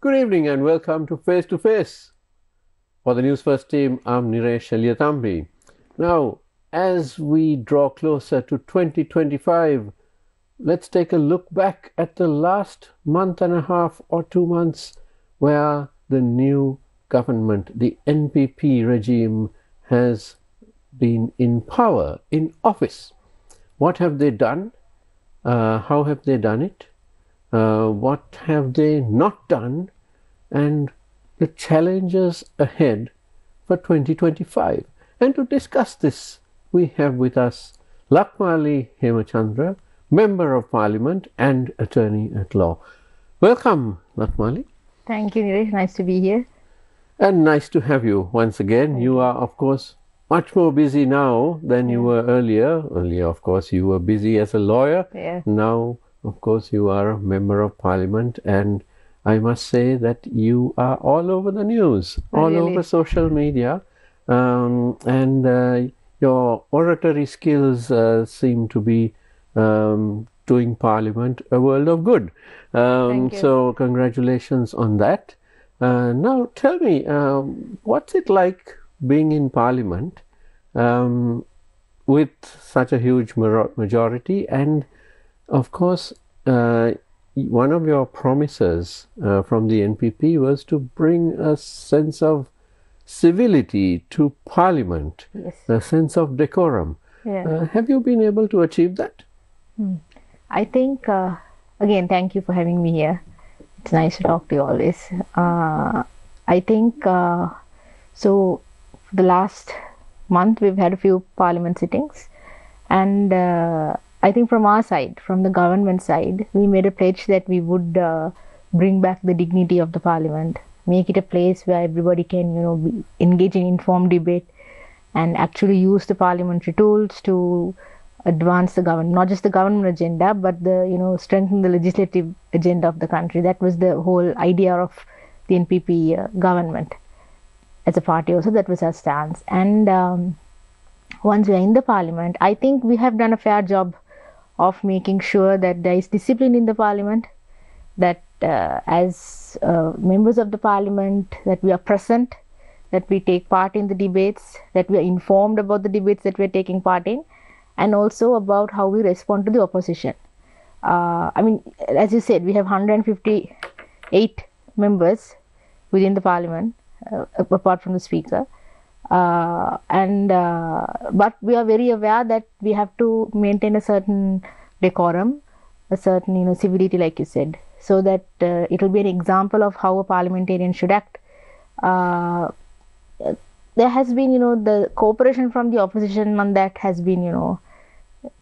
Good evening and welcome to Face to Face. For the Newsfirst team, I'm Niresh Eliathambi. Now, as we draw closer to 2025, let's take a look back at the last month and a half or 2 months where the new government, the NPP regime, has been in power, in office. What have they done? How have they done it? What have they not done, and the challenges ahead for 2025. And to discuss this, we have with us Lakmali Hemachandra, Member of Parliament and Attorney at Law. Welcome, Lakmali. Thank you, Niresh. Nice to be here. And nice to have you once again. You are, of course, much more busy now than you were earlier. Earlier, of course, you were busy as a lawyer. Yeah. Now, of course, you are a Member of Parliament, and I must say that you are all over the news, all over social media, and your oratory skills seem to be doing Parliament a world of good. So congratulations on that. Now tell me, what's it like being in Parliament with such a huge majority? And of course, one of your promises from the NPP was to bring a sense of civility to Parliament, a sense of decorum. Have you been able to achieve that? I think, again, thank you for having me here. It's nice to talk to you always. I think, so for the last month we've had a few Parliament sittings, and I think from our side, from the government side, we made a pledge that we would bring back the dignity of the Parliament, make it a place where everybody can, be engage in informed debate and actually use the parliamentary tools to advance the government, not just the government agenda, but the, strengthen the legislative agenda of the country. That was the whole idea of the NPP government as a party also. That was our stance. And once we are in the Parliament, I think we have done a fair job of making sure that there is discipline in the Parliament, that as members of the Parliament, that we are present, that we take part in the debates, that we are informed about the debates that we are taking part in, and also about how we respond to the opposition. I mean, as you said, we have 158 members within the Parliament, apart from the Speaker. But we are very aware that we have to maintain a certain decorum, a certain civility, like you said, so that it will be an example of how a parliamentarian should act. There has been the cooperation from the opposition on that has been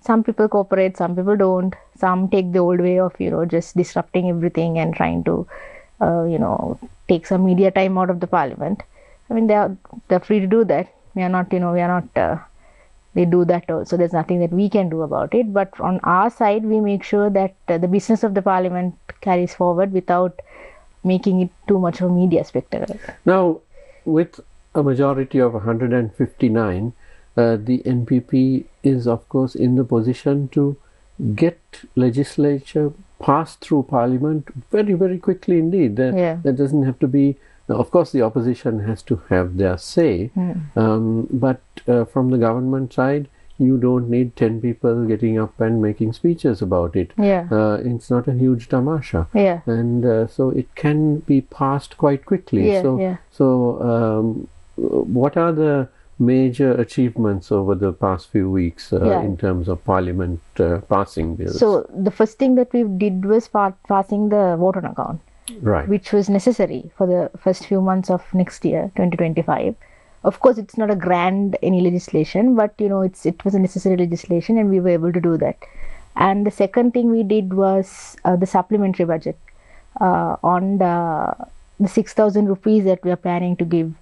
some people cooperate, some people don't, some take the old way of just disrupting everything and trying to take some media time out of the Parliament. I mean, they're free to do that. They do that also. There's nothing that we can do about it. But on our side, we make sure that the business of the Parliament carries forward without making it too much of a media spectacle. Now, with a majority of 159, the NPP is, of course, in the position to get legislature passed through Parliament very, very quickly indeed. There doesn't have to be. Now, of course, the opposition has to have their say, but from the government side, you don't need 10 people getting up and making speeches about it. It's not a huge tamasha, and so it can be passed quite quickly. So, what are the major achievements over the past few weeks in terms of Parliament passing bills? So, the first thing that we did was passing the vote on account. Right. Which was necessary for the first few months of next year, 2025. Of course, it's not a grand any legislation, but it was a necessary legislation, and we were able to do that. And the second thing we did was the supplementary budget on the 6,000 rupees that we are planning to give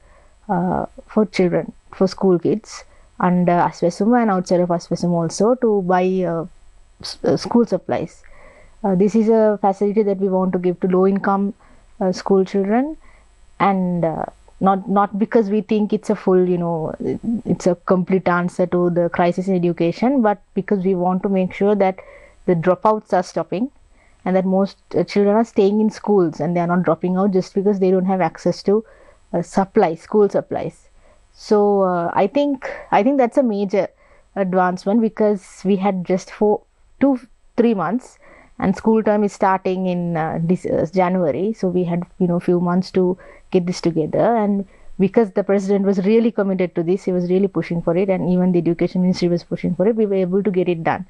for children, for school kids under Aswesuma and outside of Aswesuma also, to buy school supplies. This is a facility that we want to give to low-income school children, and not because we think it's a full, it's a complete answer to the crisis in education, but because we want to make sure that the dropouts are stopping and that most children are staying in schools and they are not dropping out just because they don't have access to school supplies. So I think that's a major advancement, because we had just 3 months, and school term is starting in January. So we had few months to get this together, and because the president was really committed to this, he was really pushing for it, and even the education ministry was pushing for it, we were able to get it done.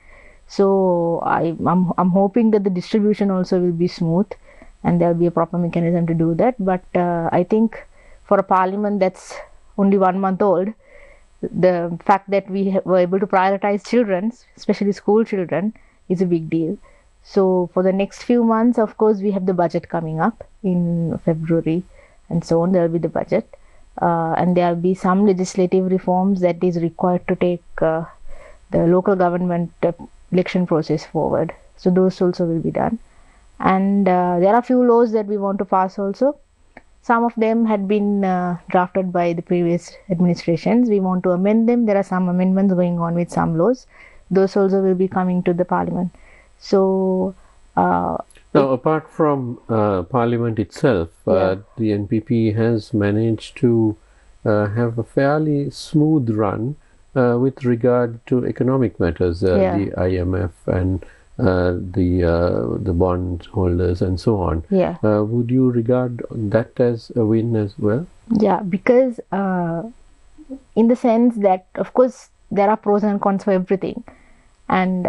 So I'm hoping that the distribution also will be smooth and there will be a proper mechanism to do that. But I think for a parliament that's only 1 month old, the fact that we were able to prioritize children, especially school children, is a big deal. So for the next few months, of course, we have the budget coming up in February and so on. There will be the budget, and there will be some legislative reforms that is required to take the local government election process forward. So those also will be done. And there are few laws that we want to pass also. Some of them had been drafted by the previous administrations. We want to amend them. There are some amendments going on with some laws. Those also will be coming to the parliament. So now, apart from parliament itself, the NPP has managed to have a fairly smooth run with regard to economic matters, the IMF and the bond holders and so on. Would you regard that as a win as well? Yeah, because in the sense that, of course, there are pros and cons for everything, and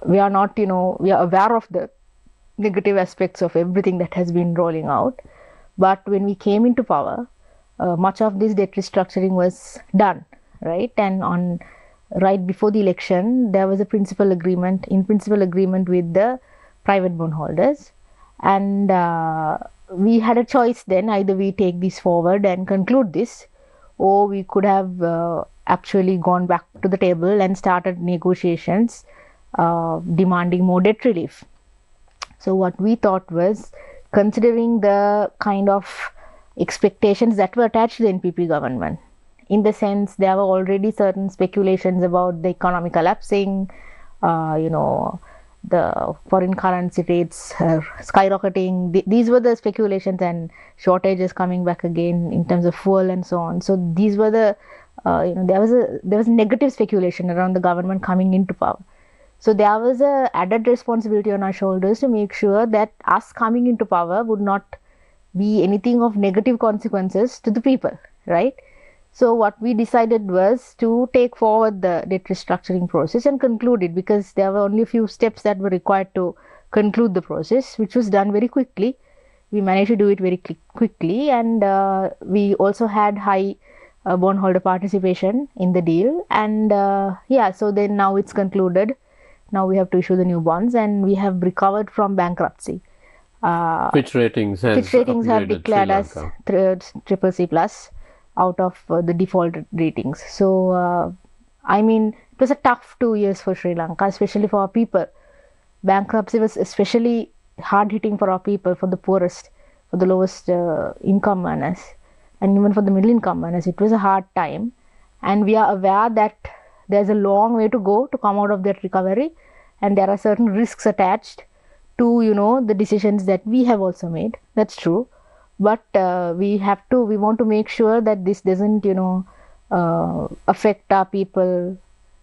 we are not, we are aware of the negative aspects of everything that has been rolling out. But when we came into power, much of this debt restructuring was done, right? And right before the election, there was a principal agreement with the private bondholders, and we had a choice then: either we take this forward and conclude this, or we could have actually gone back to the table and started negotiations demanding more debt relief. So what we thought was, considering the kind of expectations that were attached to the NPP government, in the sense there were already certain speculations about the economy collapsing, the foreign currency rates skyrocketing. These were the speculations, and shortages coming back again in terms of fuel and so on. So these were the there was negative speculation around the government coming into power. So there was a added responsibility on our shoulders to make sure that us coming into power would not be anything of negative consequences to the people, right? So what we decided was to take forward the debt restructuring process and conclude it, because there were only a few steps that were required to conclude the process, which was done very quickly. We managed to do it very quickly, and we also had high bondholder participation in the deal. And so then now it's concluded. Now we have to issue the new bonds, and we have recovered from bankruptcy. Fitch Ratings have declared us CCC plus out of the default ratings. So, it was a tough 2 years for Sri Lanka, especially for our people. Bankruptcy was especially hard hitting for our people, for the poorest, for the lowest income earners, and even for the middle income earners. It was a hard time, and we are aware that there's a long way to go to come out of that recovery, and there are certain risks attached to the decisions that we have also made. That's true. But we want to make sure that this doesn't affect our people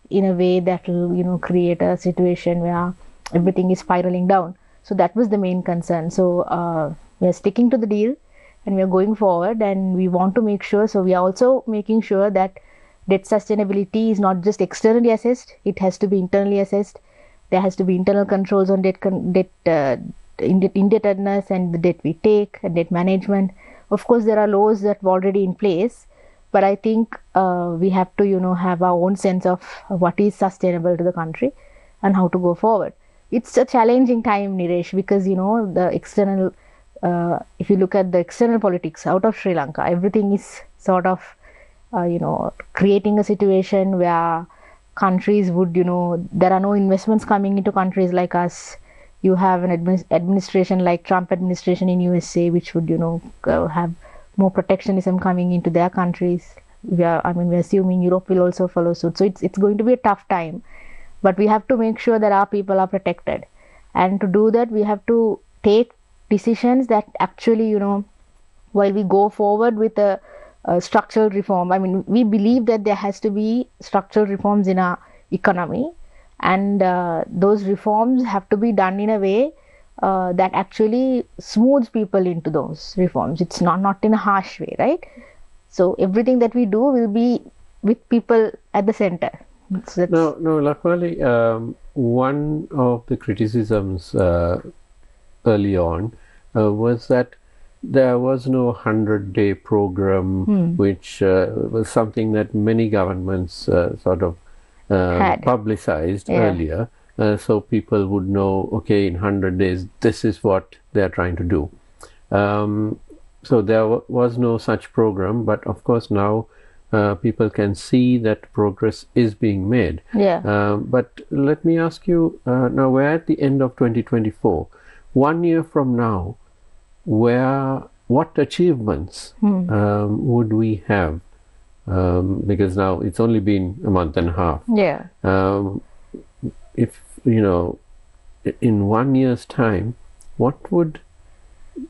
in a way that will create a situation where everything is spiraling down. So that was the main concern. So we are sticking to the deal, and we are going forward, and we want to make sure. So we are also making sure that debt sustainability is not just externally assessed, it has to be internally assessed. There has to be internal controls on indebtedness and the debt we take, and debt management. Of course, there are laws that are already in place, but I think we have to have our own sense of what is sustainable to the country and how to go forward. It's a challenging time, Niresh, because the external if you look at the external politics out of Sri Lanka, everything is sort of creating a situation where countries would there are no investments coming into countries like us. You have an administration like Trump administration in USA, which would have more protectionism coming into their countries. We're assuming Europe will also follow suit. So it's going to be a tough time, but we have to make sure that our people are protected, and to do that we have to take decisions that actually, while we go forward with a structural reform, I mean, we believe that there has to be structural reforms in our economy, and those reforms have to be done in a way that actually smooths people into those reforms. It's not in a harsh way, right? So everything that we do will be with people at the center. So no, Lakmali, one of the criticisms early on was that there was no 100-day program, which was something that many governments sort of publicized earlier, so people would know, okay, in 100 days, this is what they're trying to do. So there was no such program, but of course now people can see that progress is being made. But let me ask you, now we're at the end of 2024. 1 year from now, what achievements would we have? Because now it's only been a month and a half. If in 1 year's time, what would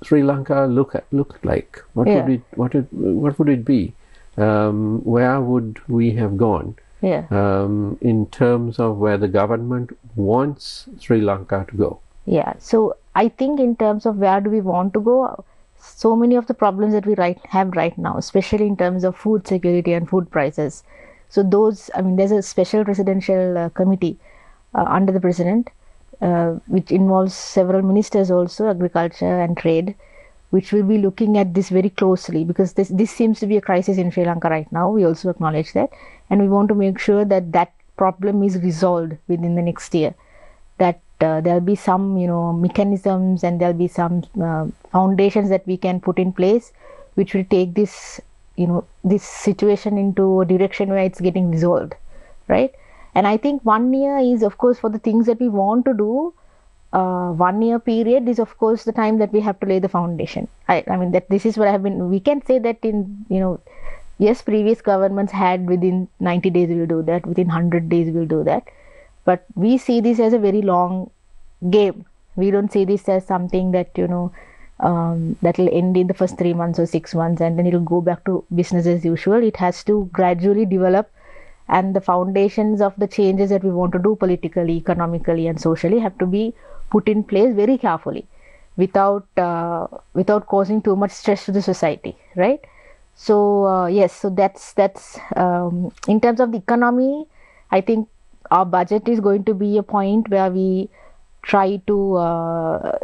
Sri Lanka look like? What would it be? Where would we have gone in terms of where the government wants Sri Lanka to go? So I think in terms of where do we want to go, so many of the problems that we have right now, especially in terms of food security and food prices. So those, I mean, there's a special presidential committee under the president, which involves several ministers also, agriculture and trade, which will be looking at this very closely, because this seems to be a crisis in Sri Lanka right now. We also acknowledge that, and we want to make sure that that problem is resolved within the next year, that there'll be some mechanisms and there'll be some foundations that we can put in place which will take this this situation into a direction where it's getting resolved, right? And I think 1 year is, of course, for the things that we want to do, 1 year period is, of course, the time that we have to lay the foundation. I mean, that this is what we can say that in, yes, previous governments had within 90 days we'll do that, within 100 days we'll do that. But we see this as a very long game. We don't see this as something that, that will end in the first 3 months or 6 months and then it'll go back to business as usual. It has to gradually develop, and the foundations of the changes that we want to do politically, economically and socially have to be put in place very carefully without causing too much stress to the society, right? So yes, so that's in terms of the economy, I think our budget is going to be a point where we try to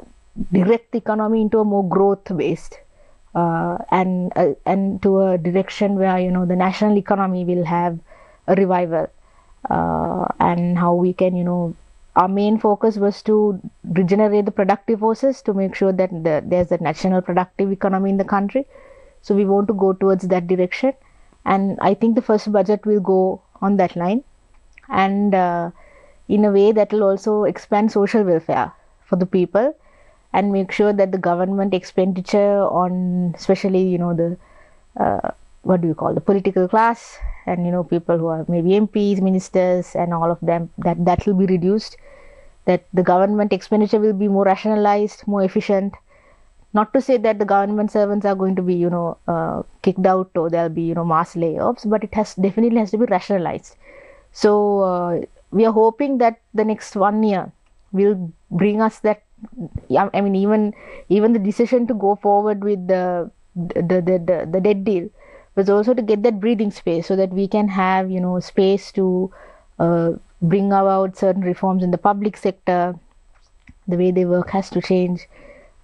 direct the economy into a more growth based and to a direction where the national economy will have a revival, and how we can our main focus was to regenerate the productive forces to make sure that there's a national productive economy in the country. So we want to go towards that direction, and I think the first budget will go on that line, and in a way that will also expand social welfare for the people and make sure that the government expenditure on especially the the political class and people who are maybe MPs, ministers and all of them, that will be reduced, that the government expenditure will be more rationalized, more efficient. Not to say that the government servants are going to be kicked out or there'll be mass layoffs, but it definitely has to be rationalized. So we are hoping that the next 1 year will bring us that. I mean, even the decision to go forward with the debt deal was also to get that breathing space so that we can have space to bring about certain reforms in the public sector. The way they work has to change.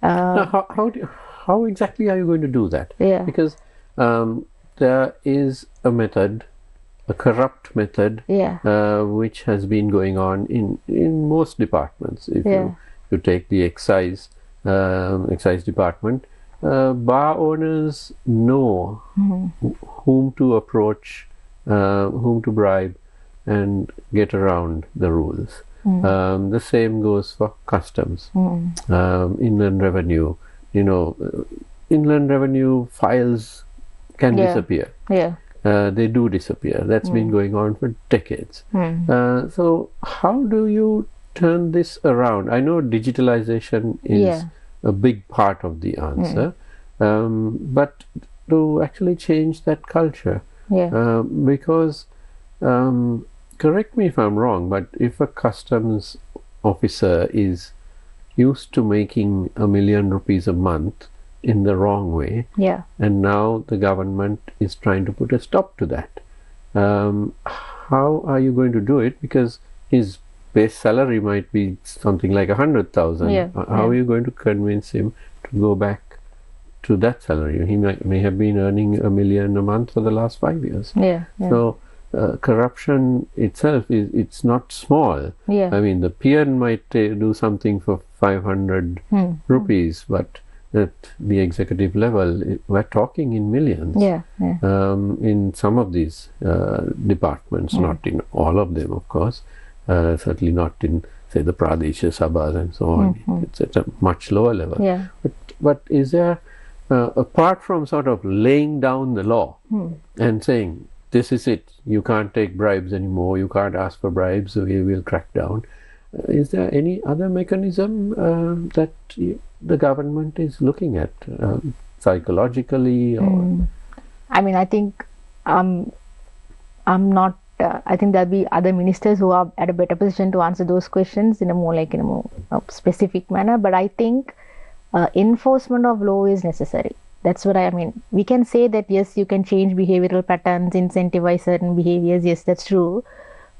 Now, how exactly are you going to do that? Because there is a method, a corrupt method, which has been going on in most departments. If you take the excise department, bar owners know whom to approach, whom to bribe, and get around the rules. The same goes for customs, inland revenue. Inland revenue files can disappear. They do disappear. That's been going on for decades. So how do you turn this around? I know digitalization is a big part of the answer, but to actually change that culture, because correct me if I'm wrong, but if a customs officer is used to making ₹1 million a month in the wrong way, and now the government is trying to put a stop to that, how are you going to do it? Because his base salary might be something like 100,000. How are you going to convince him to go back to that salary? He may have been earning $1 million a month for the last 5 years. So corruption itself it's not small. I mean, the peon might do something for 500 rupees, but at the executive level, we're talking in millions. In some of these departments, not in all of them, of course. Certainly not in, say, the Pradesha Sabhas and so on. It's at a much lower level. But is there, apart from sort of laying down the law and saying, this is it, you can't take bribes anymore, you can't ask for bribes, so we will crack down, is there any other mechanism that the government is looking at, psychologically? Or I mean, I think I'm not. I think there'll be other ministers who are at a better position to answer those questions in a more specific manner. But I think enforcement of law is necessary. That's what I mean. We can say that yes, you can change behavioral patterns, incentivize certain behaviors. Yes, that's true.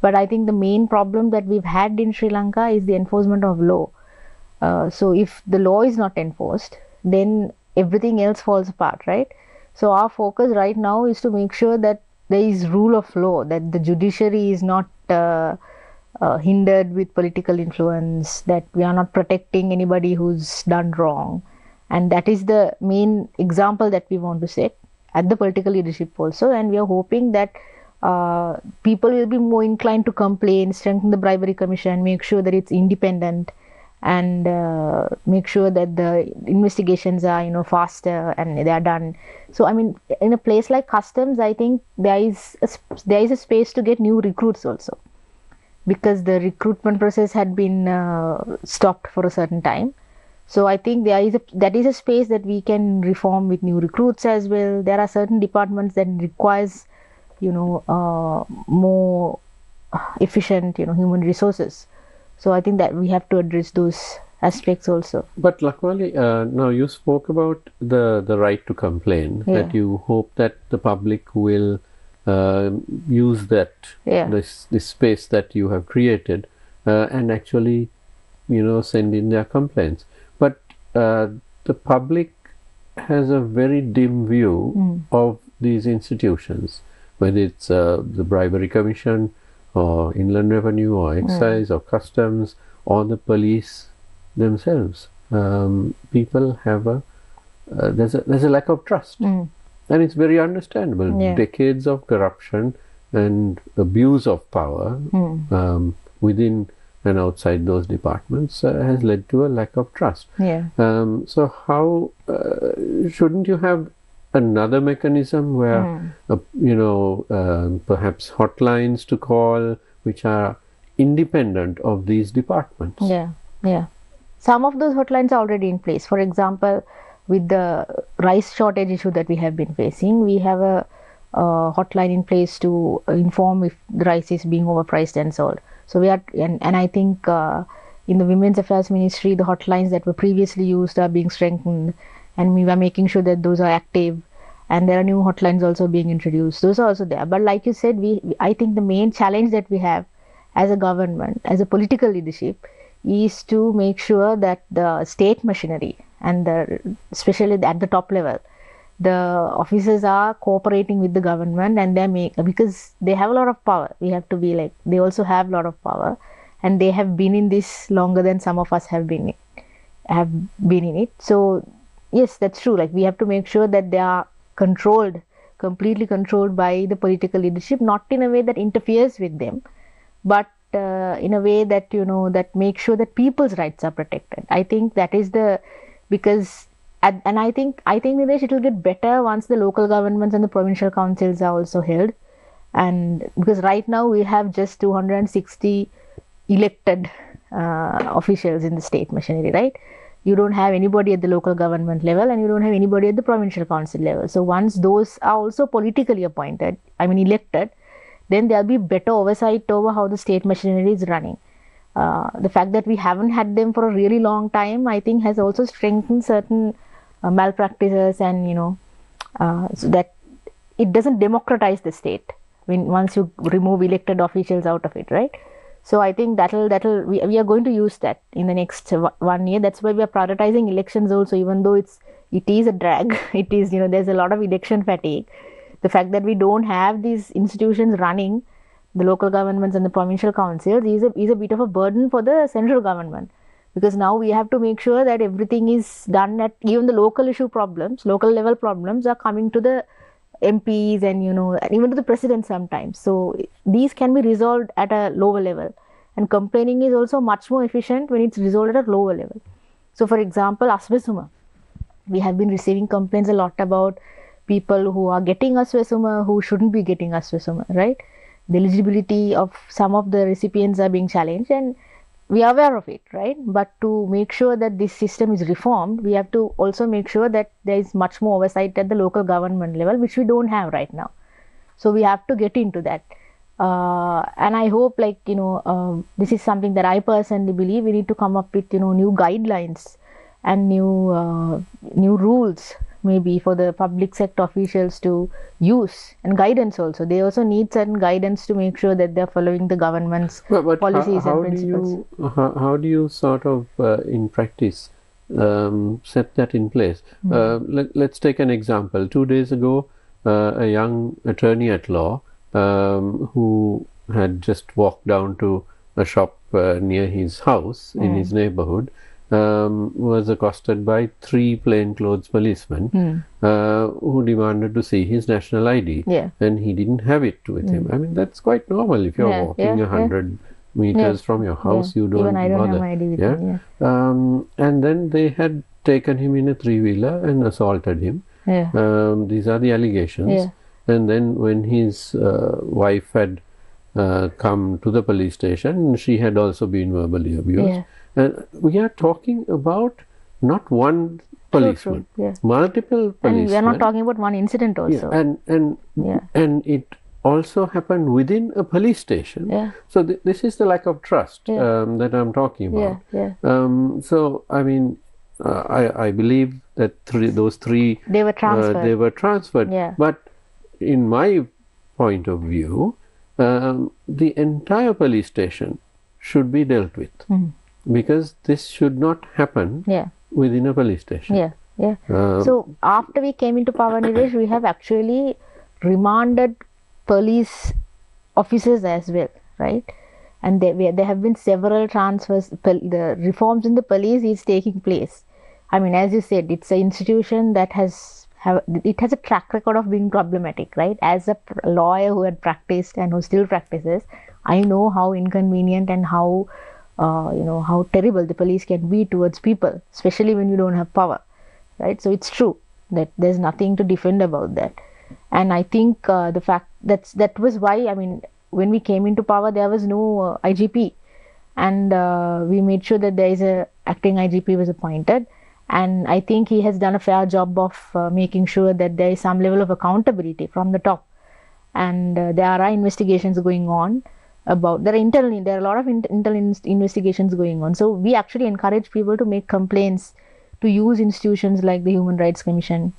But I think the main problem that we've had in Sri Lanka is the enforcement of law. So if the law is not enforced, then everything else falls apart, right? So our focus right now is to make sure that there is rule of law, that the judiciary is not hindered with political influence, that we are not protecting anybody who's done wrong. And that is the main example that we want to set at the political leadership also. And we are hoping that people will be more inclined to complain, strengthen the bribery commission, make sure that it's independent, and make sure that the investigations are faster and they are done. So I mean, in a place like customs, I think there is a space to get new recruits also, because the recruitment process had been stopped for a certain time. So I think that is a space that we can reform with new recruits as well. There are certain departments that requires more efficient human resources. So I think that we have to address those aspects also. But Lakmali, now you spoke about the right to complain, that you hope that the public will use that this space that you have created and actually send in their complaints. But the public has a very dim view of these institutions, whether it's the bribery commission or inland revenue or excise or customs or the police themselves. People have there's a lack of trust, and it's very understandable. Decades of corruption and abuse of power within and outside those departments has led to a lack of trust. So how shouldn't you have another mechanism where perhaps hotlines to call which are independent of these departments? Some of those hotlines are already in place. For example, with the rice shortage issue that we have been facing, we have a hotline in place to inform if the rice is being overpriced and sold. So we are, and I think in the Women's Affairs Ministry, the hotlines that were previously used are being strengthened, and we are making sure that those are active, and there are new hotlines also being introduced. Those are also there. But like you said, I think the main challenge that we have as a government, as a political leadership, is to make sure that the state machinery and especially at the top level, the officers are cooperating with the government, and because they have a lot of power. We have to be like, they also have a lot of power, and they have been in this longer than some of us have been in it. So yes, that's true. Like, we have to make sure that they are completely controlled by the political leadership, not in a way that interferes with them, but in a way that that makes sure that people's rights are protected. I think that is and I think Nilesh, it will get better once the local governments and the provincial councils are also held, and because right now we have just 260 elected officials in the state machinery, right? You don't have anybody at the local government level, and you don't have anybody at the provincial council level. So once those are also politically appointed, elected, then there'll be better oversight over how the state machinery is running. The fact that we haven't had them for a really long time, I think, has also strengthened certain malpractices, and so that it doesn't democratize the state once you remove elected officials out of it, right? So I think we are going to use that in the next 1 year. That's why we are prioritizing elections also, even though it is a drag. It is, there's a lot of election fatigue. The fact that we don't have these institutions running, the local governments and the provincial councils, is a bit of a burden for the central government, because now we have to make sure that everything is done at, even the local level problems are coming to the MPs and even to the president sometimes. So these can be resolved at a lower level, and complaining is also much more efficient when it's resolved at a lower level. So for example, aswesuma, we have been receiving complaints a lot about people who are getting aswesuma who shouldn't be getting aswesuma, right? The eligibility of some of the recipients are being challenged, and we are aware of it, right? But to make sure that this system is reformed, we have to also make sure that there is much more oversight at the local government level, which we don't have right now. So we have to get into that. And I hope, this is something that I personally believe we need to come up with, new guidelines and new rules, maybe for the public sector officials to use, and guidance also. They also need certain guidance to make sure that they're following the government's policies and principles. How do you sort of, in practice, set that in place? Let's take an example. 2 days ago, a young attorney at law who had just walked down to a shop near his house in his neighborhood was accosted by 3 plainclothes policemen who demanded to see his national ID, and he didn't have it with him. I mean, that's quite normal. If you're walking 100 meters from your house, you don't even I don't bother. have my ID with me. And then they had taken him in a 3-wheeler and assaulted him. These are the allegations. And then when his wife had come to the police station, she had also been verbally abused. And we are talking about not one policeman, multiple policemen. And we are not talking about one incident also. And it also happened within a police station. So this is the lack of trust that I'm talking about. So I mean, I believe that those three they were transferred. But in my point of view, the entire police station should be dealt with, because this should not happen within a police station. So after we came into power, Niresh, we have actually remanded police officers as well, right? And there have been several transfers. The reforms in the police is taking place. I mean, as you said, it's an institution that has a track record of being problematic, right? As a lawyer who had practiced and who still practices, I know how inconvenient and how terrible the police can be towards people, especially when you don't have power, right? So it's true that there's nothing to defend about that. And I think the fact that was why, I mean, when we came into power, there was no IGP, and we made sure that there is a acting IGP was appointed. And I think he has done a fair job of making sure that there is some level of accountability from the top. And there are investigations going on there are a lot of internal investigations going on. So we actually encourage people to make complaints, to use institutions like the Human Rights Commission.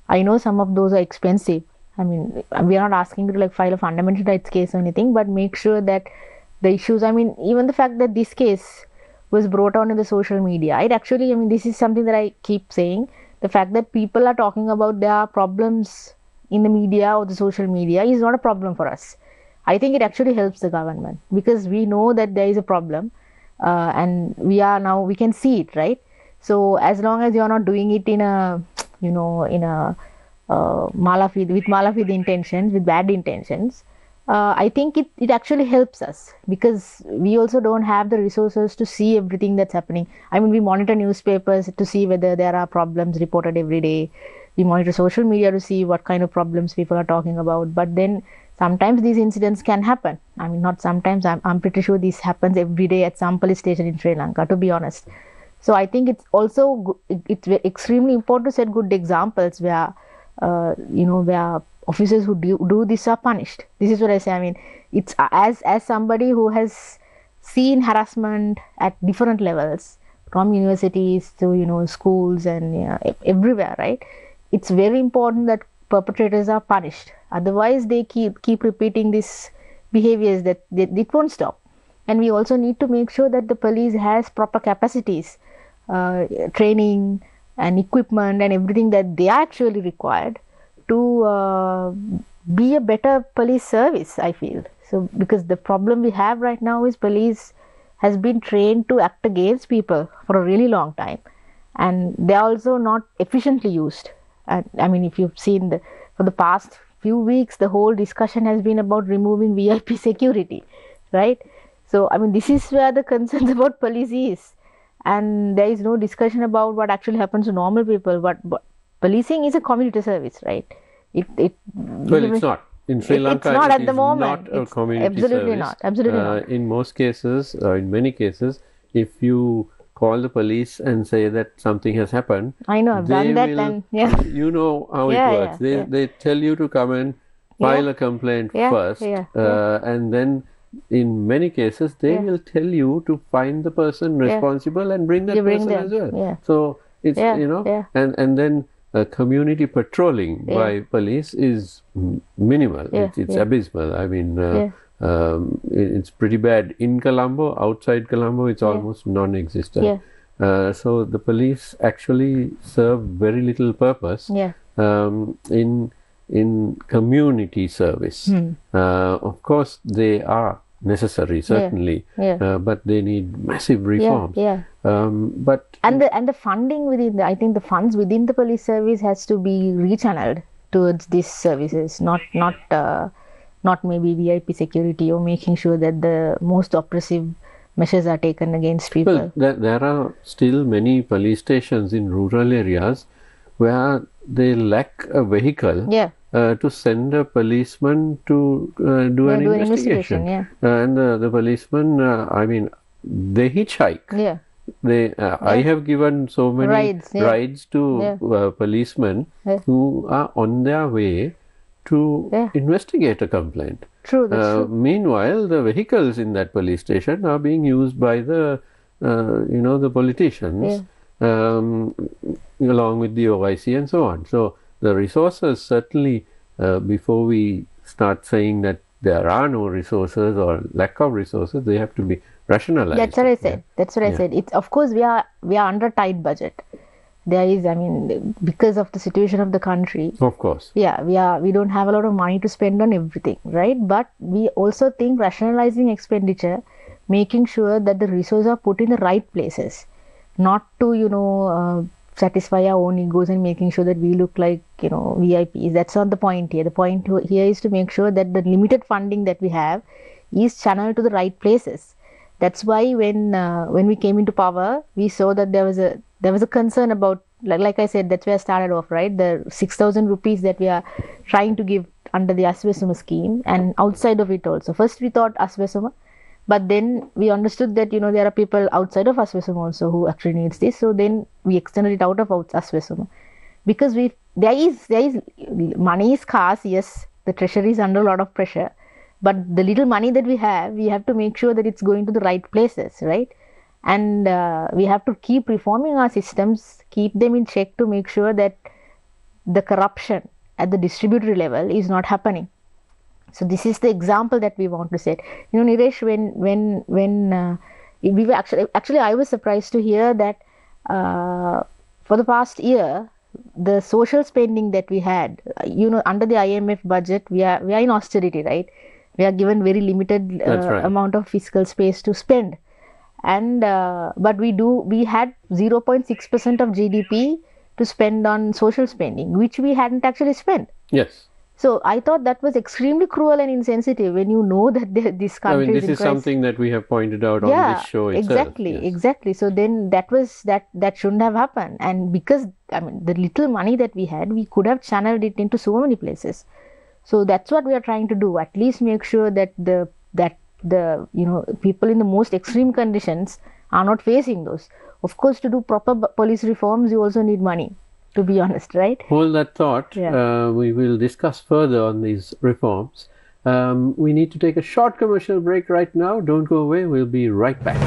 I know some of those are expensive. I mean, we are not asking you to file a fundamental rights case or anything, but make sure that the issues, I mean, even the fact that this case was brought on in the social media, it actually, I mean, this is something that I keep saying, the fact that people are talking about their problems in the media or the social media is not a problem for us. I think it actually helps the government, because we know that there is a problem, and we can see it, right? So as long as you're not doing it in a malafide intentions, with bad intentions, I think it actually helps us, because we also don't have the resources to see everything that's happening. I mean, we monitor newspapers to see whether there are problems reported every day. We monitor social media to see what kind of problems people are talking about. But then sometimes these incidents can happen. I mean, not sometimes, I'm pretty sure this happens every day at some police station in Sri Lanka, to be honest. So I think it's also, it's extremely important to set good examples where, where officers who do this are punished. This is what I say. I mean, it's as somebody who has seen harassment at different levels, from universities to, schools and everywhere, right? It's very important that perpetrators are punished. Otherwise, they keep repeating these behaviors that it won't stop. And we also need to make sure that the police has proper capacities, training and equipment and everything that they are actually required to be a better police service, I feel. So, because the problem we have right now is police has been trained to act against people for a really long time, and they are also not efficiently used. And I mean, if you've seen for the past few weeks, the whole discussion has been about removing VIP security, right? So, I mean, this is where the concerns about police is, and there is no discussion about what actually happens to normal people. But policing is a community service, right? Well, it's not. In Sri Lanka, it's not it at the is moment. not a community absolutely service. Not. Absolutely not. In most cases, in many cases, if you call the police and say that something has happened, I know, I've done that, and you know how it works. They tell you to come and file a complaint first, and then in many cases they will tell you to find the person responsible and bring that person as well. So it's and then community patrolling by police is minimal. It's abysmal. I mean, it's pretty bad in Colombo. Outside Colombo, it's almost non-existent. So the police actually serve very little purpose in community service. Of course, they are necessary, certainly, but they need massive reforms. But the funding within I think the funds within the police service has to be rechanneled towards these services, not maybe VIP security, or making sure that the most oppressive measures are taken against people. Well, there are still many police stations in rural areas where they lack a vehicle to send a policeman to do an investigation. And the policeman, I mean, they hitchhike. I have given so many rides to policemen who are on their way to investigate a complaint. True, that's true. Meanwhile, the vehicles in that police station are being used by the the politicians along with the OIC and so on. So the resources, certainly, before we start saying that there are no resources or lack of resources, they have to be rationalized. That's what I said. That's what I said. It's, of course, we are under tight budget. There is, I mean, because of the situation of the country. Of course. We don't have a lot of money to spend on everything, right? But we also think rationalizing expenditure, making sure that the resources are put in the right places, not to, satisfy our own egos and making sure that we look like, VIPs. That's not the point here. The point here is to make sure that the limited funding that we have is channeled to the right places. That's why when we came into power, we saw that there was a concern about, like I said, that's where I started off, right? The 6,000 rupees that we are trying to give under the Asvesuma scheme, and outside of it also. First we thought Asvesuma, but then we understood that there are people outside of Asvesuma also who actually needs this. So then we extended it out of Asvesuma, because there is money is scarce. Yes, the treasury is under a lot of pressure, but the little money that we have to make sure that it's going to the right places, right? And we have to keep reforming our systems, keep them in check to make sure that the corruption at the distributory level is not happening. So this is the example that we want to set. Niresh, when we were actually I was surprised to hear that for the past year, the social spending that we had, under the IMF budget, we are in austerity, right? We are given very limited amount of fiscal space to spend. And but we had 0.6% of GDP to spend on social spending, which we hadn't actually spent. Yes. So I thought that was extremely cruel and insensitive when you know that this country this is something that we have pointed out on this show itself. Exactly. So then that shouldn't have happened. And because the little money that we had, we could have channeled it into so many places. So that's what we are trying to do, at least make sure that the people in the most extreme conditions are not facing those. Of course, to do proper police reforms, you also need money, to be honest, right? Hold that thought. Yeah. We will discuss further on these reforms. We need to take a short commercial break right now. Don't go away. We'll be right back.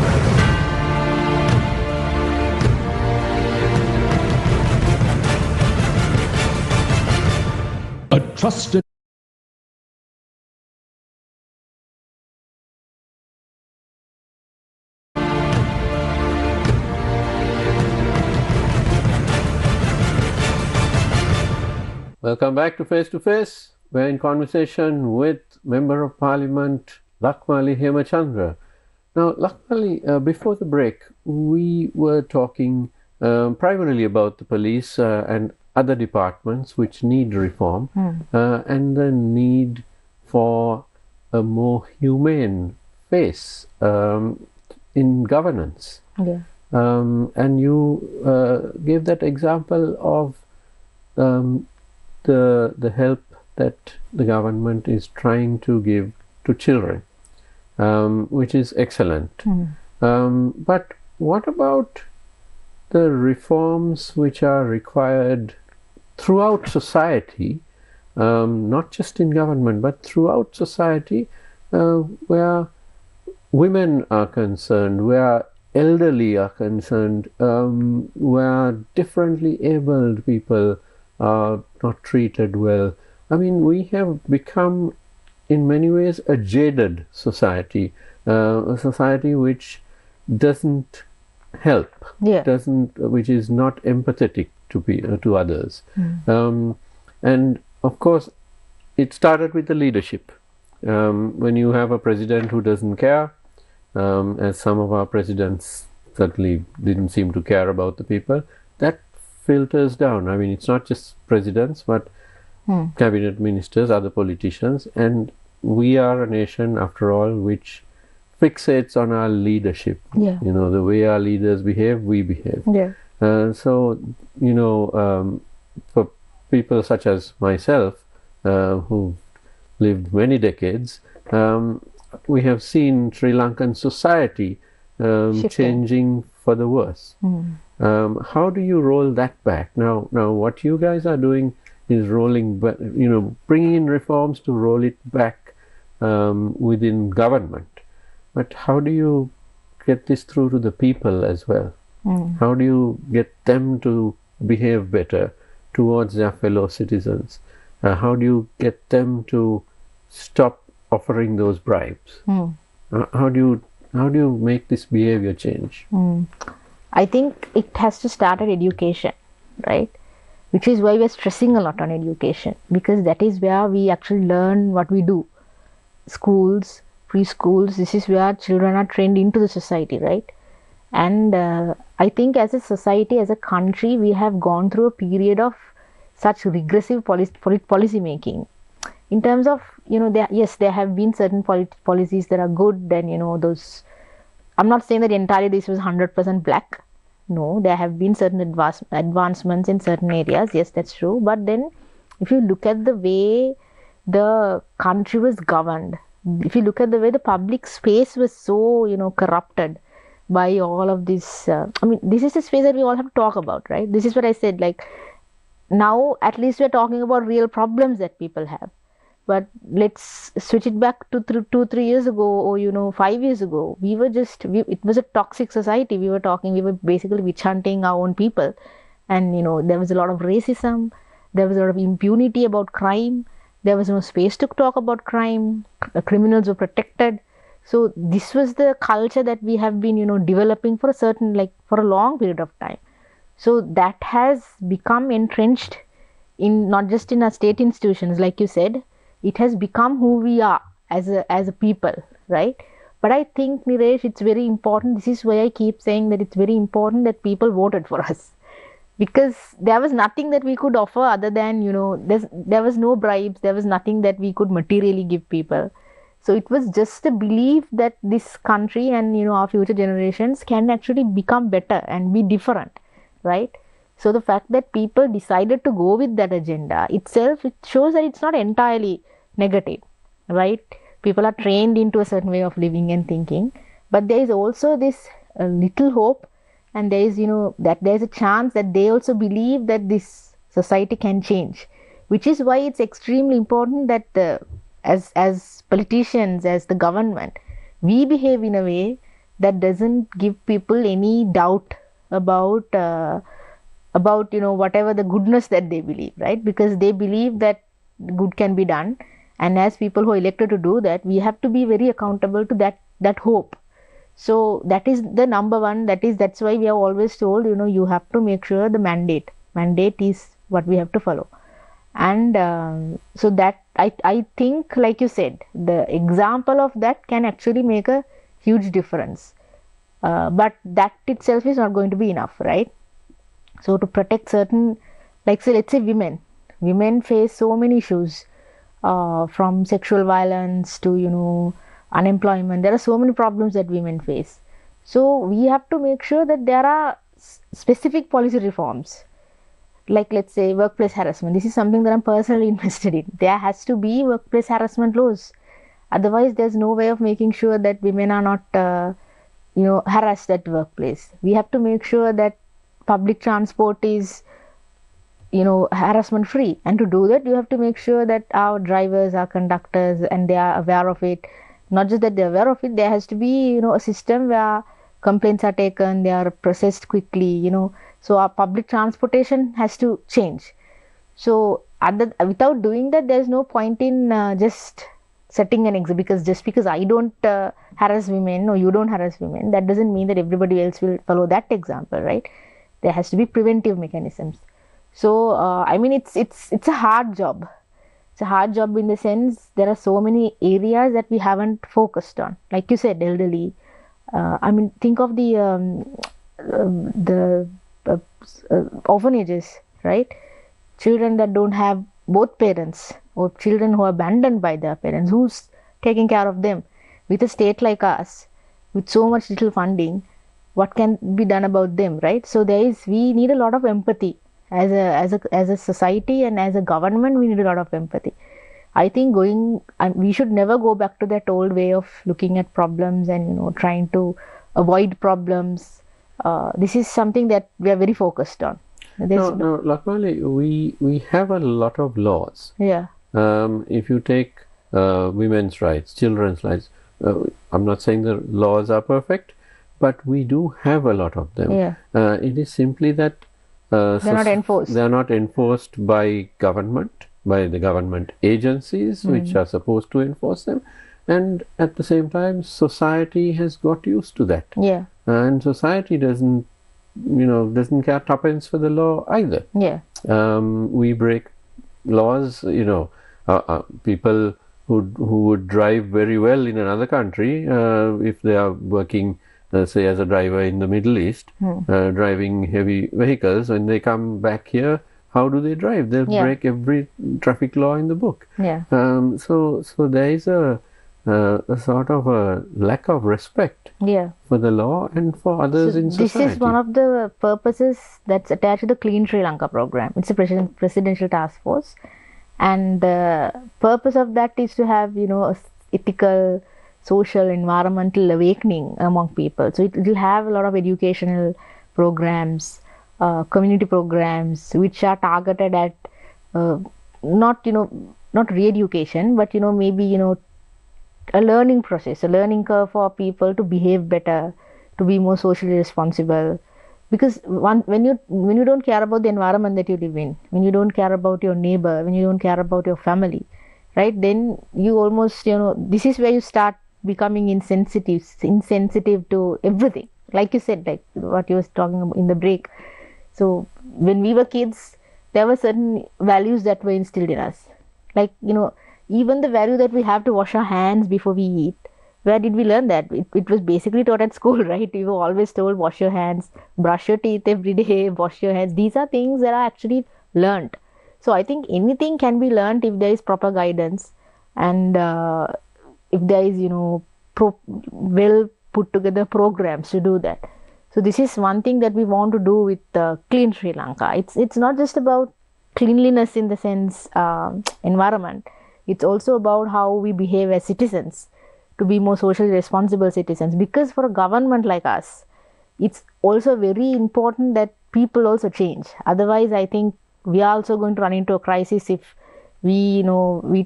A trusted Welcome back to Face to Face. We're in conversation with Member of Parliament Lakmali Hemachandra. Now, Lakmali, before the break, we were talking primarily about the police and other departments which need reform and the need for a more humane face in governance. Yeah. And you gave that example of the help that the government is trying to give to children, which is excellent. But what about the reforms which are required throughout society, not just in government, but throughout society, where women are concerned, where elderly are concerned, where differently abled people are not treated well? I mean, we have become in many ways a jaded society, a society which doesn't help, which is not empathetic to others. And of course, it started with the leadership. When you have a president who doesn't care, as some of our presidents certainly didn't seem to care about the people, that filters down. I mean, it's not just presidents, but cabinet ministers, other politicians, and we are a nation, after all, which fixates on our leadership. Yeah. You know, the way our leaders behave, we behave. Yeah. So, you know, for people such as myself, who've lived many decades, we have seen Sri Lankan society changing for the worse. How do you roll that back? Now, what you guys are doing is bringing in reforms to roll it back within government. But how do you get this through to the people as well? How do you get them to behave better towards their fellow citizens? How do you get them to stop offering those bribes? How do you make this behavior change? I think it has to start at education, right? Which is why we're stressing a lot on education, because that is where we actually learn what we do. Schools, preschools, this is where children are trained into the society, right? And I think as a society, as a country, we have gone through a period of such regressive policy making. In terms of, there have been certain policies that are good, and those. I'm not saying that entirely this was 100% black. No, there have been certain advancements in certain areas. Yes, that's true. But then, if you look at the way the country was governed, if you look at the way the public space was so, corrupted by all of this. This is a space that we all have to talk about, right? This is what I said. Like, now, at least we're talking about real problems that people have. But let's switch it back to 2-3 years ago, or 5 years ago. It was a toxic society. We were basically witch hunting our own people, and there was a lot of racism. There was a lot of impunity about crime. There was no space to talk about crime. Criminals were protected. So this was the culture that we have been developing for a long period of time. So that has become entrenched in not just in our state institutions, like you said. It has become who we are as a people, right? But I think, Niresh, it's very important. This is why I keep saying that it's very important that people voted for us, because there was nothing that we could offer other than, there was no bribes. There was nothing that we could materially give people. So it was just a belief that this country and, our future generations can actually become better and be different, right? So the fact that people decided to go with that agenda itself, it shows that it's not entirely negative, right? People are trained into a certain way of living and thinking, but there is also this little hope, and there is, that there is a chance that they also believe that this society can change, which is why it's extremely important that as politicians, as the government, we behave in a way that doesn't give people any doubt about whatever the goodness that they believe, right? Because they believe that good can be done, and as people who are elected to do that, we have to be very accountable to that hope. So that is the number one. That's why we are always told, you have to make sure the mandate is what we have to follow. And so that I think, like you said, the example of that can actually make a huge difference, but that itself is not going to be enough, right? So to protect certain, let's say women face so many issues, from sexual violence to unemployment. There are so many problems that women face. So we have to make sure that there are specific policy reforms, like let's say workplace harassment. This is something that I'm personally invested in. There has to be workplace harassment laws. Otherwise, there's no way of making sure that women are not harassed at workplace. We have to make sure that public transport is harassment free, and to do that you have to make sure that our drivers, our conductors, and they are aware of it. Not just that they're aware of it, there has to be a system where complaints are taken, they are processed quickly. So our public transportation has to change. So without doing that, there's no point in just setting an example, because just because I don't harass women or you don't harass women, that doesn't mean that everybody else will follow that example, right? There has to be preventive mechanisms. So it's a hard job. It's a hard job in the sense there are so many areas that we haven't focused on. Like you said, elderly. Think of the orphanages, right? Children that don't have both parents, or children who are abandoned by their parents. Who's taking care of them? With a state like us, with so much little funding, what can be done about them, right? So we need a lot of empathy. As a society and as a government, we need a lot of empathy. I think we should never go back to that old way of looking at problems and trying to avoid problems. This is something that we are very focused on. No, Lakmali, we have a lot of laws. Yeah. If you take women's rights, children's rights, I'm not saying the laws are perfect, but we do have a lot of them. Yeah. It is simply that they're not enforced. They are not enforced by government, by the government agencies which are supposed to enforce them, and at the same time, society has got used to that. Yeah. And society doesn't care tuppence for the law either. Yeah. We break laws. People who would drive very well in another country, if they are working, say, as a driver in the Middle East, driving heavy vehicles, when they come back here, how do they drive? They'll break every traffic law in the book. Yeah. So there is a sort of a lack of respect for the law and for others in society. This is one of the purposes that's attached to the Clean Sri Lanka program. It's a presidential task force, and the purpose of that is to have a ethical, social, environmental awakening among people. So it will have a lot of educational programs, community programs, which are targeted at not re-education, but maybe a learning process, a learning curve for people to behave better, to be more socially responsible. Because when you don't care about the environment that you live in, when you don't care about your neighbor, when you don't care about your family, right, then you almost this is where you start becoming insensitive to everything. Like you said, like what you was talking about in the break. So when we were kids, there were certain values that were instilled in us. Like, even the value that we have to wash our hands before we eat. Where did we learn that? It was basically taught at school, right? We were always told, wash your hands, brush your teeth every day, wash your hands. These are things that are actually learned. So I think anything can be learned if there is proper guidance, and if there is, well put together programs to do that. So this is one thing that we want to do with Clean Sri Lanka. It's not just about cleanliness in the sense environment. It's also about how we behave as citizens to be more socially responsible citizens. Because for a government like us, it's also very important that people also change. Otherwise, I think we are also going to run into a crisis if we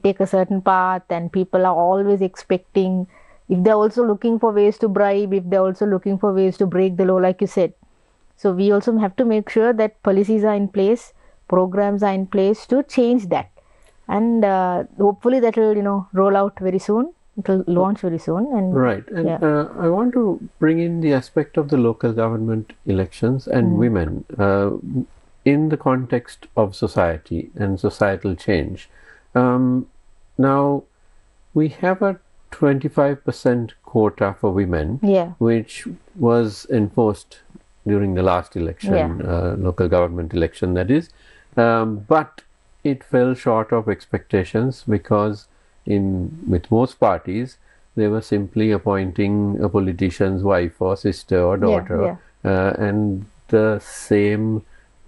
take a certain path and people are always expecting, if they're also looking for ways to bribe, if they're also looking for ways to break the law, like you said. So we also have to make sure that policies are in place, programs are in place to change that. And hopefully that will, roll out very soon. It will launch very soon. And right. And I want to bring in the aspect of the local government elections and women in the context of society and societal change. Now, we have a 25% quota for women, which was enforced during the last election, local government election, that is. But it fell short of expectations because with most parties, they were simply appointing a politician's wife or sister or daughter, and the same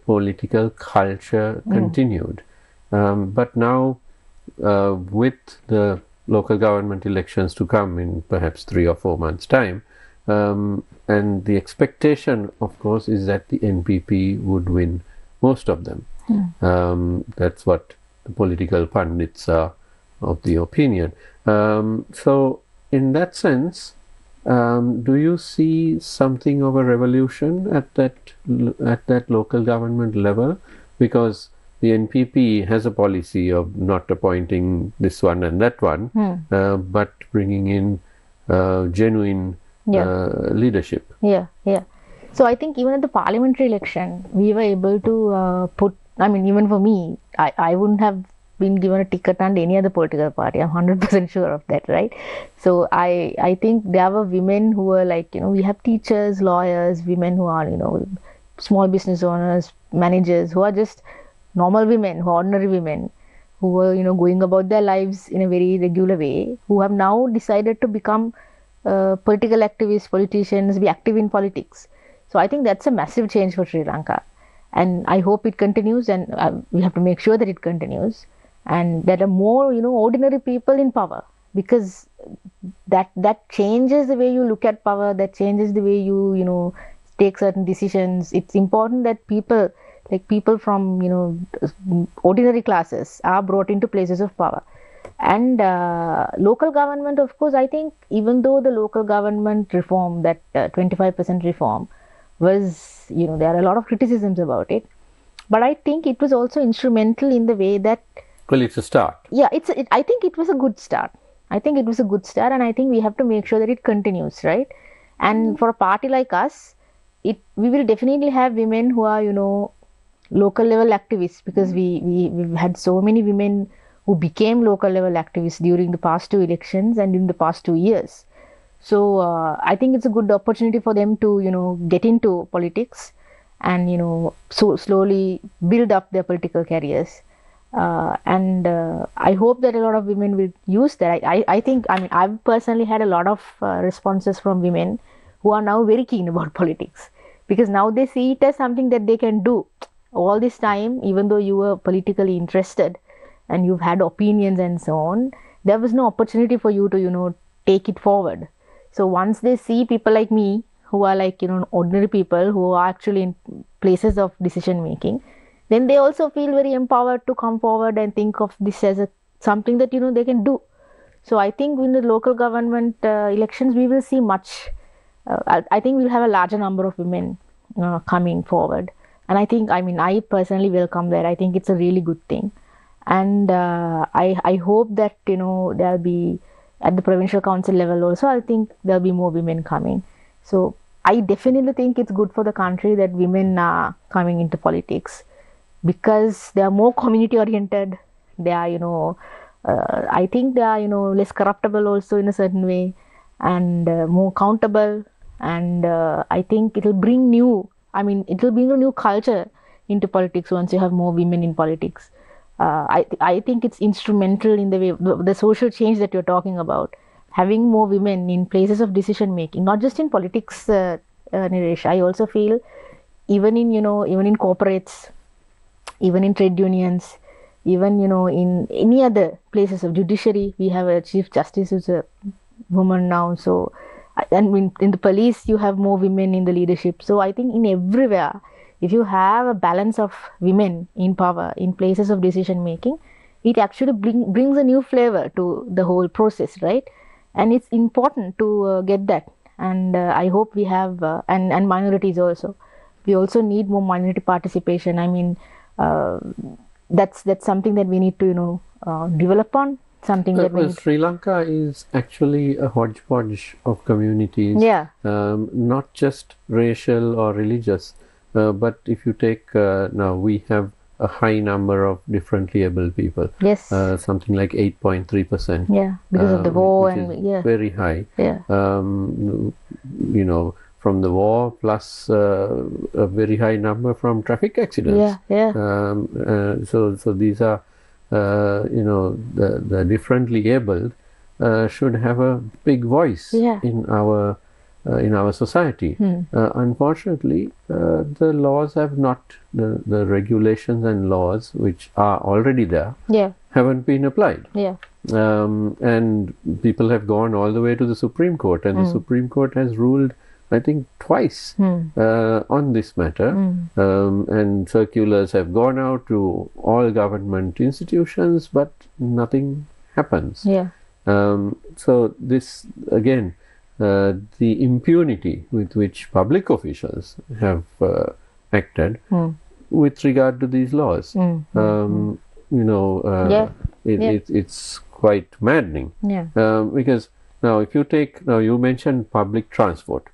political culture continued. But now, with the local government elections to come in perhaps 3 or 4 months' time, and the expectation, of course, is that the NPP would win most of them. That's what the political pundits are of the opinion. So in that sense, do you see something of a revolution at that local government level? Because the NPP has a policy of not appointing this one and that one, but bringing in genuine leadership. So I think even at the parliamentary election, we were able to even for me, I wouldn't have been given a ticket under any other political party. I'm 100% sure of that, right? So I think there were women who were we have teachers, lawyers, women who are, small business owners, managers, who are just normal women, ordinary women, who were, going about their lives in a very regular way, who have now decided to become political activists, politicians, be active in politics. So I think that's a massive change for Sri Lanka. And I hope it continues, and we have to make sure that it continues, and there are more, ordinary people in power, because that changes the way you look at power, that changes the way you, take certain decisions. It's important that people from, ordinary classes are brought into places of power. And local government, of course, I think even though the local government reform, that 25% reform was, there are a lot of criticisms about it, but I think it was also instrumental in the way that, well, it's a start. I think it was a good start. And I think we have to make sure that it continues, right? And for a party like us, we will definitely have women who are, local level activists, because we've had so many women who became local level activists during the past 2 elections and in the past 2 years. So I think it's a good opportunity for them to, get into politics and, so slowly build up their political careers. And I hope that a lot of women will use that. I think, I've personally had a lot of responses from women who are now very keen about politics, because now they see it as something that they can do. All this time, even though you were politically interested and you've had opinions and so on, there was no opportunity for you to, take it forward. So once they see people like me, who are ordinary people who are actually in places of decision making, then they also feel very empowered to come forward and think of this as something that, they can do. So I think in the local government elections, we will see much. I think we'll have a larger number of women coming forward. And I think, I personally welcome that. I think it's a really good thing. And I hope that, there'll be, at the provincial council level also, I think there'll be more women coming. So I definitely think it's good for the country that women are coming into politics, because they are more community oriented. They are, I think they are, less corruptible also in a certain way, and more countable. And I think it'll bring a new culture into politics once you have more women in politics. I think it's instrumental in the way, the social change that you're talking about, having more women in places of decision making, not just in politics Niresh, I also feel even in, even in corporates, even in trade unions, even, in any other places of judiciary, we have a chief justice who's a woman now. So, and in the police, you have more women in the leadership. So I think in everywhere, if you have a balance of women in power, in places of decision making, it actually brings a new flavor to the whole process, right? And it's important to get that. And I hope we have, and minorities also. We also need more minority participation. I mean, that's something that we need to develop on. Something that we Sri Lanka is actually a hodgepodge of communities, yeah, not just racial or religious, but if you take now we have a high number of differently abled people. Yes. Something like 8.3%. Yeah, because of the war which and is yeah, very high. Yeah. From the war plus a very high number from traffic accidents. Yeah. So these are the differently abled should have a big voice in our society. Unfortunately, the laws have not, the regulations and laws which are already there haven't been applied. And people have gone all the way to the Supreme Court, and the Supreme Court has ruled, I think, twice on this matter, and circulars have gone out to all government institutions, but nothing happens. So this again, the impunity with which public officials have acted with regard to these laws, it's quite maddening. Because now, if you take, you mentioned public transport.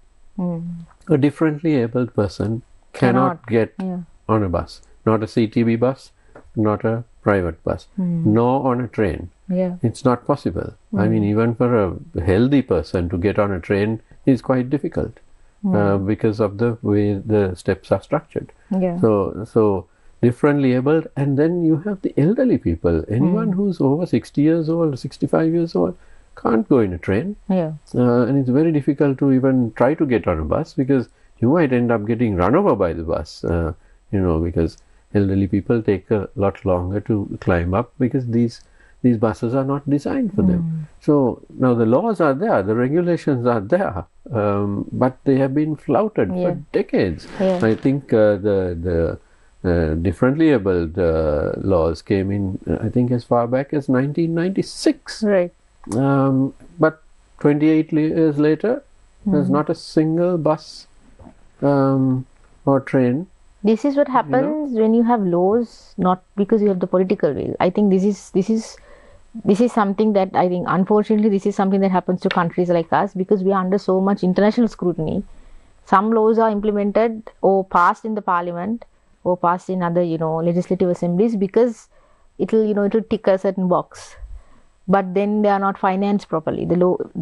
A differently abled person cannot get on a bus, not a CTB bus, not a private bus, nor on a train. It's not possible. I mean, even for a healthy person to get on a train is quite difficult because of the way the steps are structured. So differently abled, and then you have the elderly people. Anyone who's over 60 years old, 65 years old, can't go in a train, and it's very difficult to even try to get on a bus because you might end up getting run over by the bus, because elderly people take a lot longer to climb up because these buses are not designed for them. So now the laws are there, the regulations are there, but they have been flouted for decades. I think the differently abled laws came in, I think, as far back as 1996. Right. But 28 years later, there's not a single bus or train. This is what happens when you have laws, not because you have the political will. I think this is something that I think, unfortunately, this is something that happens to countries like us because we are under so much international scrutiny. Some laws are implemented or passed in the parliament or passed in other, legislative assemblies because it'll tick a certain box. But then they are not financed properly.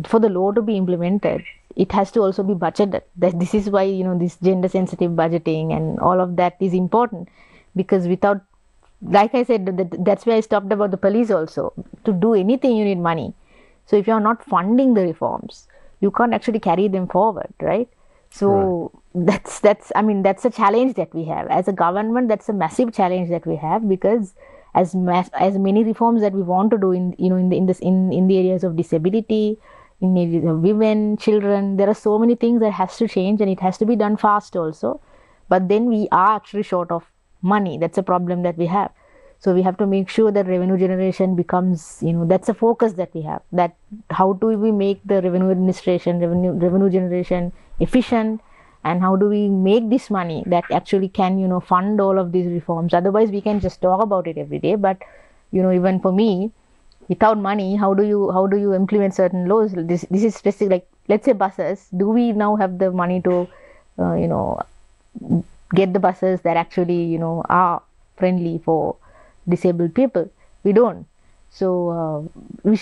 For the law to be implemented, it has to also be budgeted. This is why this gender sensitive budgeting and all of that is important, because without, like I said, that's why I stopped about the police also. To do anything you need money. So if you are not funding the reforms, you can't actually carry them forward, right? So that's a challenge that we have as a government. That's a massive challenge that we have because as many reforms that we want to do in the areas of disability, in the areas of women, children, there are so many things that has to change, and it has to be done fast also. But then we are actually short of money. That's a problem that we have. So we have to make sure that revenue generation becomes, that's a focus that we have. That how do we make the revenue administration, revenue generation efficient, and how do we make this money that actually can, fund all of these reforms? Otherwise, we can just talk about it every day. But, even for me, without money, how do you implement certain laws? This is specific. Like, let's say buses. Do we now have the money to, get the buses that actually, are friendly for disabled people? We don't. So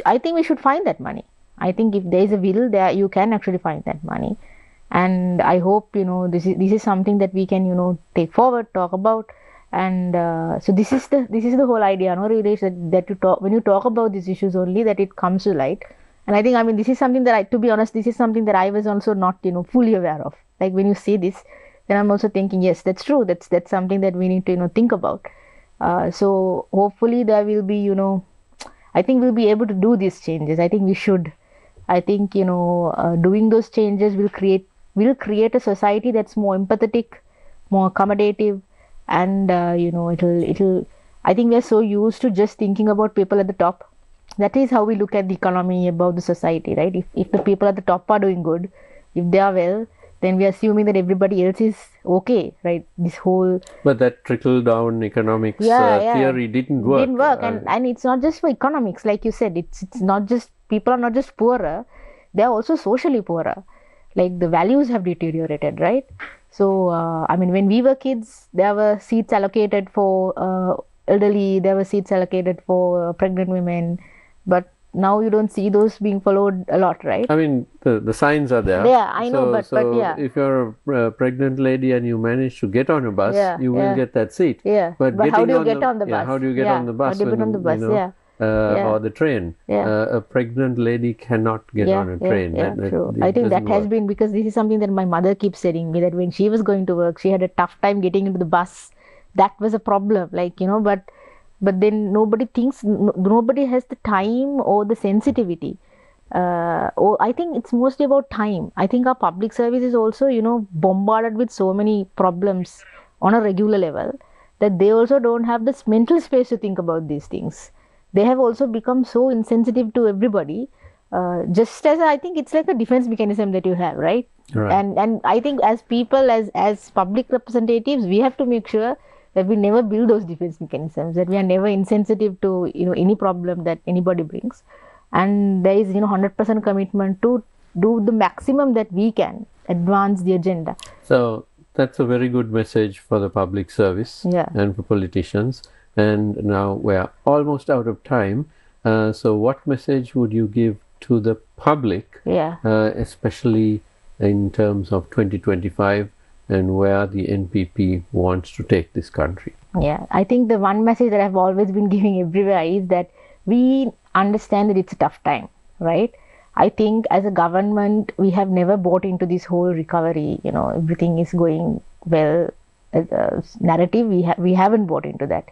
I think we should find that money. I think if there is a will there, you can actually find that money. And I hope this is something that we can take forward, talk about, and so this is the whole idea, no, Rilesh, that you talk when you talk about these issues only, that it comes to light, And I think, I mean, this is something that to be honest, this is something that I was also not, fully aware of. Like when you say this, then I'm also thinking, yes, that's true. That's something that we need to, think about. So hopefully there will be, I think we'll be able to do these changes. I think we should. I think, doing those changes will create a society that's more empathetic, more accommodative, and, it'll, I think we're so used to just thinking about people at the top. That is how we look at the economy, about the society, right? If the people at the top are doing good, if they are well, then we are assuming that everybody else is okay, right? This whole... But that trickle down economics theory didn't work. Didn't work, and it's not just for economics, like you said. It's not just, people are not just poorer, they are also socially poorer. Like the values have deteriorated, right? So I mean, when we were kids, there were seats allocated for elderly, there were seats allocated for pregnant women, but now you don't see those being followed a lot, right? I mean, the signs are there. Yeah, I know, but yeah. If you're a pregnant lady and you manage to get on a bus, you will get that seat. Yeah. But how do you get on the bus? How do you get on the bus? How do you get on the bus? Or the train. A pregnant lady cannot get on a train. True. I think that has been, because this is something that my mother keeps telling me, that when she was going to work, she had a tough time getting into the bus. That was a problem, but then nobody thinks, nobody has the time or the sensitivity. Or I think it's mostly about time. I think our public service is also, bombarded with so many problems on a regular level, that they also don't have this mental space to think about these things. They have also become so insensitive to everybody. Just as I think it's like a defense mechanism that you have, right? And I think as people, as public representatives, we have to make sure that we never build those defense mechanisms, that we are never insensitive to any problem that anybody brings, and there is 100% commitment to do the maximum that we can advance the agenda. So that's a very good message for the public service and for politicians. And now we're almost out of time. So what message would you give to the public, especially in terms of 2025? And where the NPP wants to take this country? Yeah, I think the one message that I've always been giving everywhere is that we understand that it's a tough time, right? I think as a government, we have never bought into this whole recovery, everything is going well narrative. We haven't bought into that,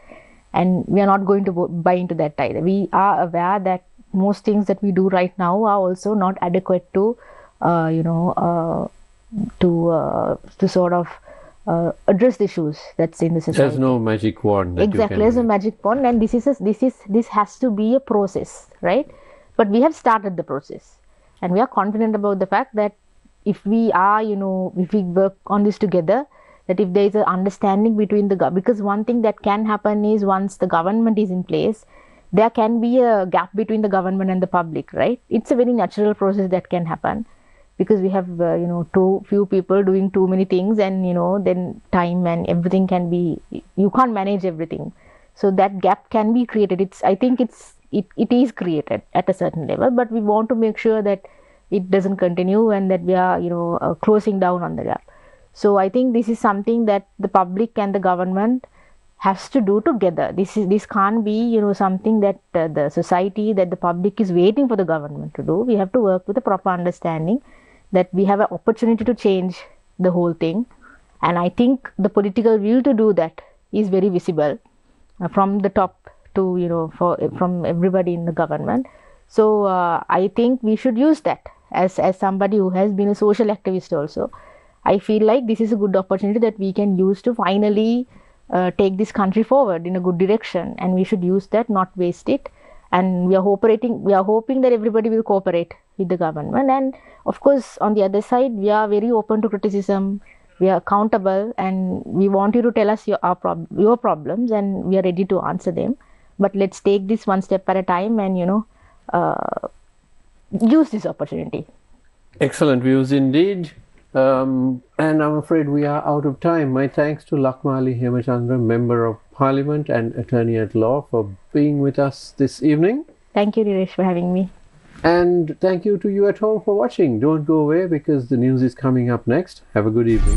and we are not going to buy into that either. We are aware that most things that we do right now are also not adequate to, to sort of address the issues that's in the society. There's no magic wand. Exactly, there's no magic wand, and this has to be a process, right? But we have started the process, and we are confident about the fact that if we are, if we work on this together, that if there is an understanding between because one thing that can happen is, once the government is in place, there can be a gap between the government and the public, right? It's a very natural process that can happen, because we have too few people doing too many things, and then time and everything can be, you can't manage everything, so that gap can be created. I think it is created at a certain level, but we want to make sure that it doesn't continue and that we are closing down on the gap. So I think this is something that the public and the government has to do together. This can't be something that the society, that the public is waiting for the government to do. We have to work with a proper understanding that we have an opportunity to change the whole thing, and I think the political will to do that is very visible from the top to from everybody in the government. So I think we should use that. As somebody who has been a social activist also, I feel like this is a good opportunity that we can use to finally take this country forward in a good direction, and we should use that, not waste it. And we are hoping that everybody will cooperate with the government. And of course, on the other side, we are very open to criticism. We are accountable, and we want you to tell us your problems, and we are ready to answer them. But let's take this one step at a time, and use this opportunity. Excellent views indeed. And I'm afraid we are out of time. My thanks to Lakmali Hemachandra, Member of Parliament and Attorney at Law, for being with us this evening. Thank you, Niresh, for having me. And thank you to you at home for watching. Don't go away, because the news is coming up next. Have a good evening.